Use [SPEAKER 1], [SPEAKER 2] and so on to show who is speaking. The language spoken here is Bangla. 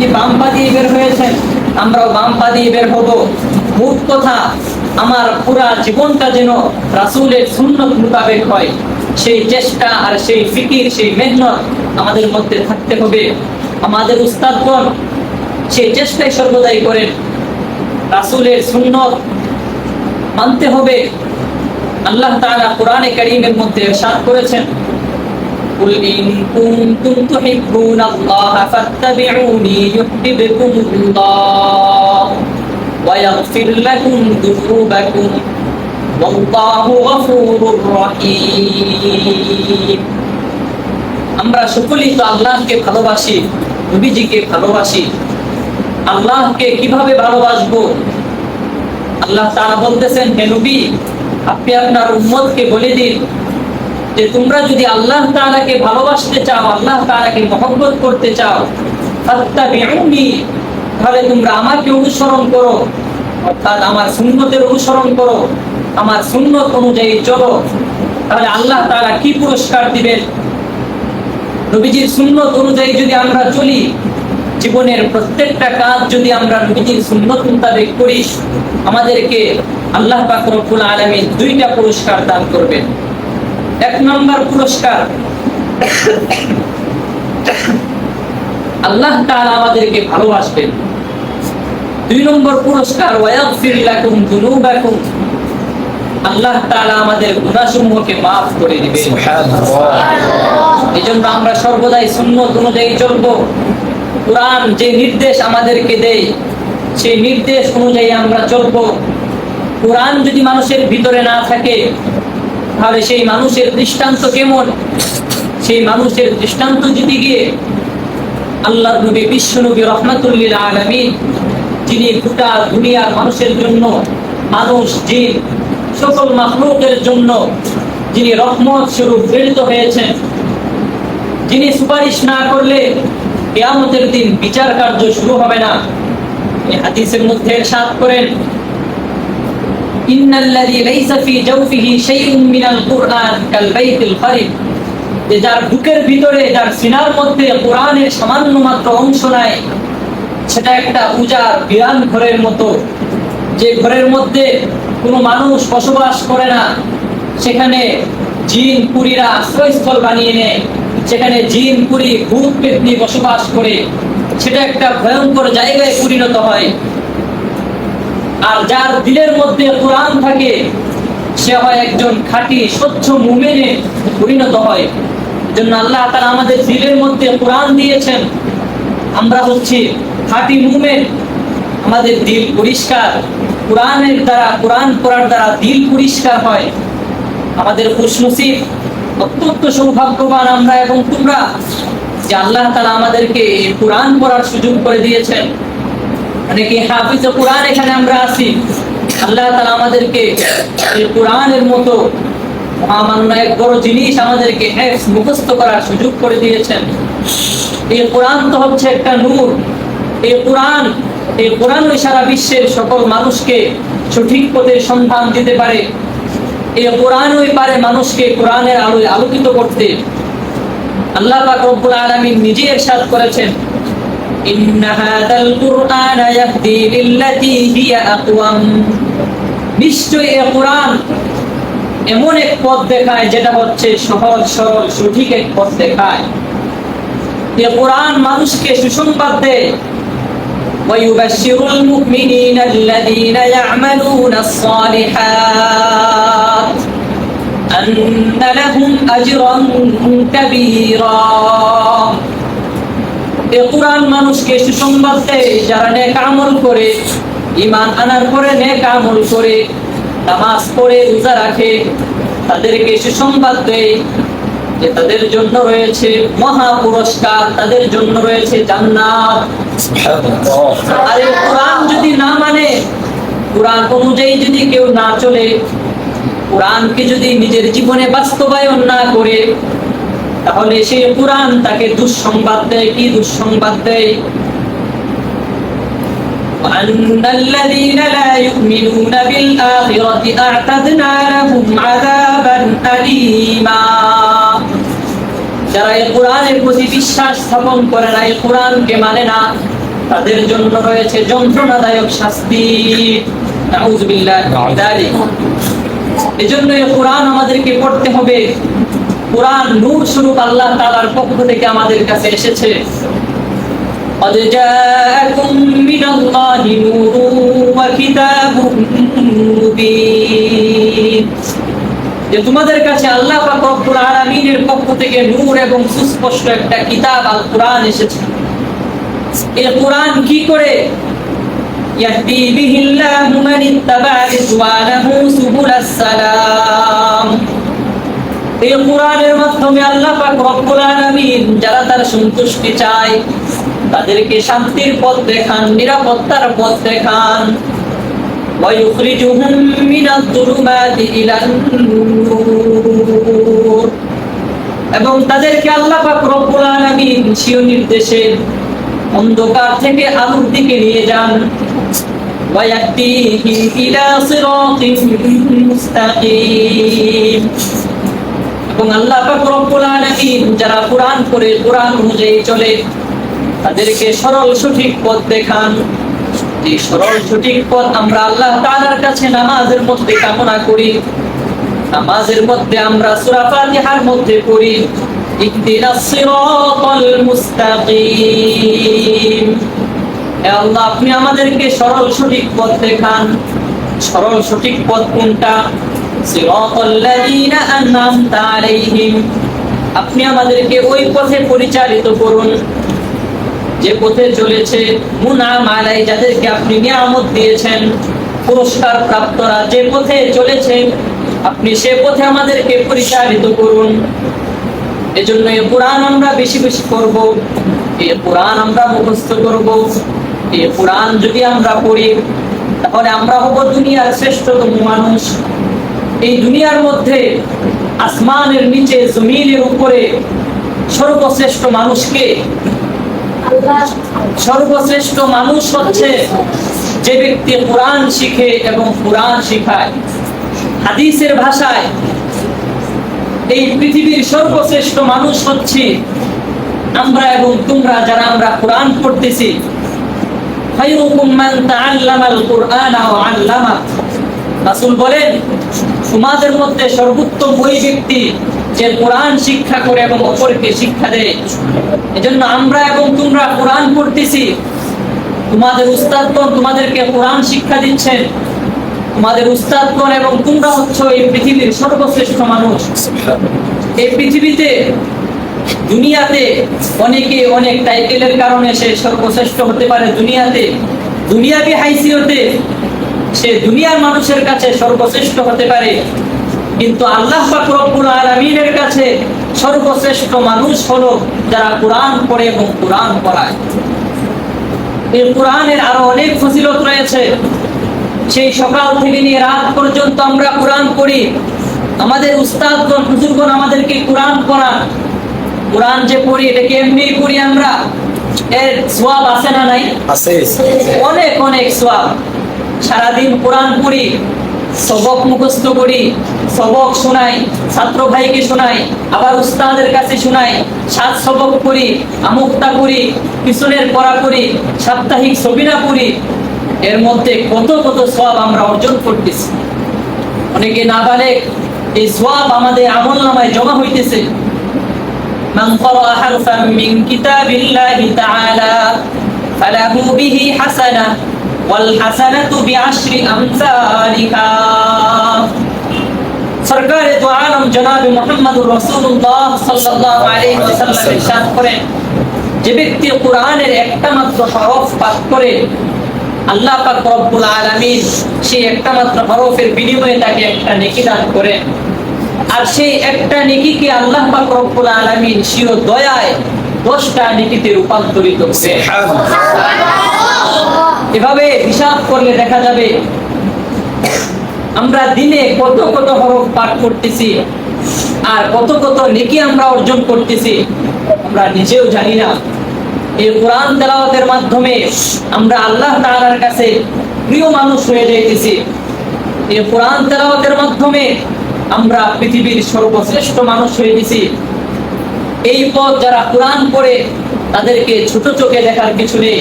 [SPEAKER 1] যে বাম পা দিয়ে বের হয়েছেন, আমরাও বাম পা দিয়ে বের হব। মোট কথা, আমার পুরা জীবনটা যেন রাসূলের সুন্নত মোতাবেক হয়, সেই চেষ্টা আর সেই ফিকির, সেই মেহনত আমাদের মধ্যে থাকতে হবে। আমাদের উস্তাদগণ সেই চেষ্টাই সর্বদাই করেন, রাসূলের সুন্নত মানতে হবে। আল্লাহ তাআলা কোরআনে কারীমের মধ্যে ইরশাদ করেছেন, قل إن كنتم تحبون الله فاتبعوني يحببكم الله ويغفر لكم ذنوبكم والله غفور رحيم। আমরা সকলেই তো আল্লাহকে ভালোবাসি, নবীজিকে ভালোবাসি। আল্লাহকে কিভাবে ভালোবাসবো? আল্লাহ তাআলা বলতেছেন, হে নবী, আপনি আপনার উম্মতকে বলে দিন যে তোমরা যদি আল্লাহ তাআলাকে ভালোবাসতে চাও, আল্লাহ তাআলাকে মহব্বত করতে চাও, ফাত্তাবিউনি, তাহলে তোমরা আমাকে অনুসরণ করো, অর্থাৎ আমার সুন্নতের অনুসরণ করো, আমার সুন্নত অনুযায়ী চলো। তাহলে আল্লাহ তাআলা কি পুরস্কার দিবেন? নবীজির সুন্নত অনুযায়ী যদি আমরা চলি, জীবনের প্রত্যেকটা কাজ যদি আমরা নবীজির সুন্নত মোতাবেক করি, আমাদেরকে আল্লাহ পাক রব্বুল আলামিন দুইটা পুরস্কার দান করবেন। এক নম্বর পুরস্কার, আল্লাহ তাআলা আমাদেরকে ভালোবাসবেন। দুই নম্বর পুরস্কার, ওয়ায়াগফির লাকুম যুনুবাকুম, আল্লাহ তাআলা আমাদের গুনাহসমূহকে maaf করে দিবেন। সুবহানাল্লাহ। এজন্য আমরা সর্বদাই সুন্নত অনুযায়ী চলবো। কোরআন যে নির্দেশ আমাদেরকে দেয়, সেই নির্দেশ অনুযায়ী আমরা চলবো। কোরআন যদি মানুষের ভিতরে না থাকে, তাহলে সেই মানুষের দৃষ্টান্ত কেমন? সেই মানুষের দৃষ্টান্ত যদি গিয়ে আল্লাহর নবী বিশ্ব নবী রাহমাতুল লিল আলামিন, যিনি গোটা দুনিয়ার মানুষের জন্য, মানুষ জিন সকল মাখলুকের জন্য যিনি রহমত স্বরূপ প্রেরিত হয়েছেন, যিনি সুপারিশ না করলে কিয়ামতের দিন বিচার কার্য শুরু হবে না। এই হাদিসের মধ্যে ইরশাদ করেন, ইন্নাল্লাযী লাইসা ফী জাওফিহি শাইউন মিনাল কুরআন কাল বাইতিল খারিব, যে যার বুকের ভিতরে, যার সিনার মধ্যে কোরআনের সামান্য মাত্র অংশ নাই, সেটা একটা উজাড় বিরান ঘরের মতো। যে ঘরের মধ্যে কোনো মানুষ বসবাস করে না, সেখানে জিন পুরীরা আশ্রয়স্থল বানিয়ে নেয়, সেখানে জিন পুরী ভূত পেত্নী বসবাস করে, সেটা একটা ভয়ঙ্কর জায়গায় পরিণত হয়। আর যার দিলের মধ্যে কোরআন থাকে, সে হয় একজন খাঁটি স্বচ্ছ মুমিনে পরিণত হয়। এজন্য আল্লাহ তাআলা আমাদের দিলের মধ্যে কোরআন দিয়েছেন, আমরা হচ্ছি খাঁটি মুমিন। আমাদের দিল পরিষ্কার, কোরআনের দ্বারা, কোরআন পড়ার দ্বারা দিল পরিষ্কার হয়। আমাদের খুশনসিব, অত্যন্ত সৌভাগ্যবান আমরা এবং তোমরা যে আল্লাহ তাআলা আমাদেরকে কোরআন পড়ার সুযোগ করে দিয়েছেন। অনেকে হাফিজ কোরআন এখানে আমরা আছি, আল্লাহ তাআলা আমাদেরকে এই কোরআনের মতো মহামান্য এক বড় জিনিস আমাদেরকে মুখস্থ করার সুযোগ করে দিয়েছেন। এই কোরআন তো হচ্ছে একটা নূর। এই কোরআন সারা বিশ্বের সকল মানুষকে সঠিক পথের সন্ধান দিতে পারে। এই কোরআনই পারে মানুষকে কোরআনের আলোয় আলোকিত করতে। আল্লাহ পাক রব্বুল আলামিন নিজে ইরশাদ করেছেন, ইন্না হাযাল কুরআনা ইয়াহদি লিল্লাতী হিয়া আকওয়াম, নিশ্চয়ই এই কোরআন এমন এক পথ দেখায় যেটা হচ্ছে সহজ সরল সঠিক এক পথ দেখায়। এই কোরআন মানুষকে সুসংবাদ দেয়। ওয়ায়ুবাশশিরুল মুমিনিনা আল্লাযীনা ইয়া'মালুনাস সালিহাত আন্না লাহুম আজরান কাবীরা। এই কোরআন মানুষকে সুসংবাদ দেয় যারা নেক আমল করে, ঈমান আনার পরে নেক আমল করে, নামাজ পড়ে, রোজা রাখে, তাদেরকে সুসংবাদ দেয় যে তাদের জন্য রয়েছে মহা পুরস্কার, তাদের জন্য রয়েছে জান্নাত। আর এই কোরআন যদি না মানে, কোরআন অনুযায়ী যদি কেউ না চলে, কোরআনকে যদি নিজের জীবনে বাস্তবায়ন না করে, তাহলে সেই কোরআন তাকে দুঃসংবাদ দেয়। কি দুঃসংবাদ দেয়? وأن الذين لا يؤمنون بالآخرة أعتدنا لهم عذابا أليما। যারা এই কোরআনের প্রতি বিশ্বাস স্থাপন করে না, এই কোরআনকে মানে না, তাদের জন্য রয়েছে যন্ত্রণাদায়ক শাস্তি। নাউযুবিল্লাহি মিন যালিক। এজন্য এই কোরআন আমাদেরকে পড়তে হবে। কোরআন নূর স্বরূপ আল্লাহ তাআলার পক্ষ থেকে আমাদের কাছে এসেছে। قد جاءكم من الله نور وكتاب مبين। যে তোমাদের কাছে আল্লাহ পাক রব্বুল আলামিনের পক্ষ থেকে নূর এবং সুস্পষ্ট একটা কিতাব আল কোরআন এসেছে। এই কোরআন কি করে ইয়াহদি বিহিল্লাহু মান ইত্তাবা রিদওয়ানাহু সুবুলাস সালাম। এই কোরআনের মাধ্যমে আল্লাহ পাক রব্বুল আলামিন যারা তার সন্তুষ্টি চায় তাদেরকে শান্তির পথ দেখান, নিরাপত্তার পথ দেখান। ويخرجهم من الظلمات إلى النور। এবং তাদেরকে আল্লাহ পাক রব্বুল আলামিন স্বীয় নির্দেশে অন্ধকার থেকে আলোর দিকে নিয়ে যান। ويهديهم إلى صراط مستقيم। এবং আল্লাহ পাক রব্বুল আলামিন যারা কোরআন পড়ে কোরআন অনুযায়ী চলে তাদেরকে সরল সঠিক পথ দেখান। এই সরল সঠিক পথ আমরা আল্লাহ তাআলার কাছে নামাজের মধ্যে কামনা করি। নামাজের মধ্যে আমরা সূরা ফাতিহার মধ্যে পড়ি ইহদিনাস সিরাতাল মুস্তাকিম। হে আল্লাহ, আপনি আমাদেরকে সরল সঠিক পথ দেখান। সরল সঠিক পথ কোনটা? সিরাতাল লাযিনা আন'আমতা আলাইহিম। আপনি আমাদেরকে ওই পথে পরিচালিত করুন যে পথে চলেছে মুনআম আলাই, যাদেরকে আপনি নিয়ামত দিয়েছেন, পুরস্কার প্রাপ্তরা যে পথে চলেছে আপনি সে পথে আমাদেরকে পরিচালিত করুন। এজন্য এই কোরআন আমরা বেশি বেশি পড়ব, এই কোরআন আমরা মুখস্থ করব। এই কোরআন যদি আমরা পড়ি তাহলে আমরা হব দুনিয়ার শ্রেষ্ঠতম মানুষ। এই দুনিয়ার মধ্যে আসমানের নিচে জমিনের উপরে সর্বশ্রেষ্ঠ মানুষকে সর্বশ্রেষ্ঠ মানুষ হচ্ছে যে ব্যক্তি কোরআন শিখে এবং কোরআন শিখায়। হাদিসের ভাষায় এই পৃথিবীর সর্বশ্রেষ্ঠ মানুষ হচ্ছে আমরা এবং তোমরা যারা আমরা কোরআন পড়তেছি। খায়রুকুম মান তাআল্লামাল কুরআনা ওয়া আল্লামা। রাসূল বলেন তোমাদের মধ্যে সর্বোত্তম ওই ব্যক্তি যে কোরআন শিক্ষা করে এবং অপরকে শিক্ষা দেয়। এজন্য আমরা এবং তোমরা কোরআন পড়তেছি, তোমাদের উস্তাদগণ তোমাদেরকে কোরআন শিক্ষা দিচ্ছেন। তোমাদের উস্তাদগণ এবং তোমরা হচ্ছে এই পৃথিবীর সর্বশ্রেষ্ঠ মানুষ। এই পৃথিবীতে দুনিয়াতে অনেকে অনেক টাইটেলের কারণে সে সর্বশ্রেষ্ঠ হতে পারে। দুনিয়াতে দুনিয়াবি হাইসিয়তে সে দুনিয়ার মানুষের কাছে সর্বশ্রেষ্ঠ হতে পারে, কিন্তু আল্লাহ পাক রব্বুল আলামিনের কাছে সর্বশ্রেষ্ঠ মানুষ হলো যারা কোরআন পড়ে এবং কোরআন পড়ায়। এই কোরআনের আরো অনেক ফজিলত রয়েছে। সেই সকাল থেকে নিয়ে রাত পর্যন্ত আমরা কোরআন পড়ি। আমাদের উস্তাদগণ হুজুরগণ আমাদেরকে কোরআন পড়ান। কোরআন যে পড়ি এটাকে এমনি পড়ি আমরা, এর সওয়াব আছে না নাই? আছে, অনেক অনেক সওয়াব। সারাদিন কোরআন পড়ি, সবক মুখস্থ করি, সবক শোনাই, ছাত্র ভাইকে শোনাই, আবার উস্তাদের কাছে শোনাই, সাত সবক করি, আমুক্তা করি, পিছনের পড়া করি, সাপ্তাহিক সবিনা করি। এর মধ্যে কত কত সওয়াব আমরা অর্জন করতেছি। অনেকে নাবালেগ, এই সওয়াব আমাদের আমলনামায় জমা হইতেছে। মান ক্বারা হারফান মিন কিতাবিল্লাহি তাআলা ফালাহু বিহি হাসানাহ ওয়াল হাসানাতু বিআশরি আমসালিহা। সরকারে দু আলম জনাব মুহাম্মদুর রাসূলুল্লাহ সাল্লাল্লাহু আলাইহি ওয়াসাল্লাম ইরশাদ করেন, যে ব্যক্তি কোরআনের একটা মাত্র হরফ পাঠ করে আল্লাহ পাক রব্বুল আলামিন সেই একটা মাত্র হরফের বিনিময়ে তাকে একটা নেকি দান করেন। আর সেই একটা নেকিকে আল্লাহ পাক রব্বুল আলামিন স্বীয় দয়ায় 10টা নেকিতে রূপান্তরিত করে। এভাবে হিসাব করলে দেখা যাবে আমরা দিনে কত কত হরফ পাঠ করতেছি আর কত কত নেকি আমরা অর্জন করতেছি, আমরা নিজেও জানি না। এই কোরআন তেলাওয়াতের মাধ্যমে আমরা আল্লাহ তাআলার কাছে প্রিয় মানুষ হয়ে যাইতেছি। এই কোরআন তেলাওয়াতের মাধ্যমে আমরা পৃথিবীর সর্বশ্রেষ্ঠ মানুষ হয়ে গেছি। এই পথ যারা কোরআন পড়ে তাদেরকে ছোট চোখে দেখার কিছু নেই।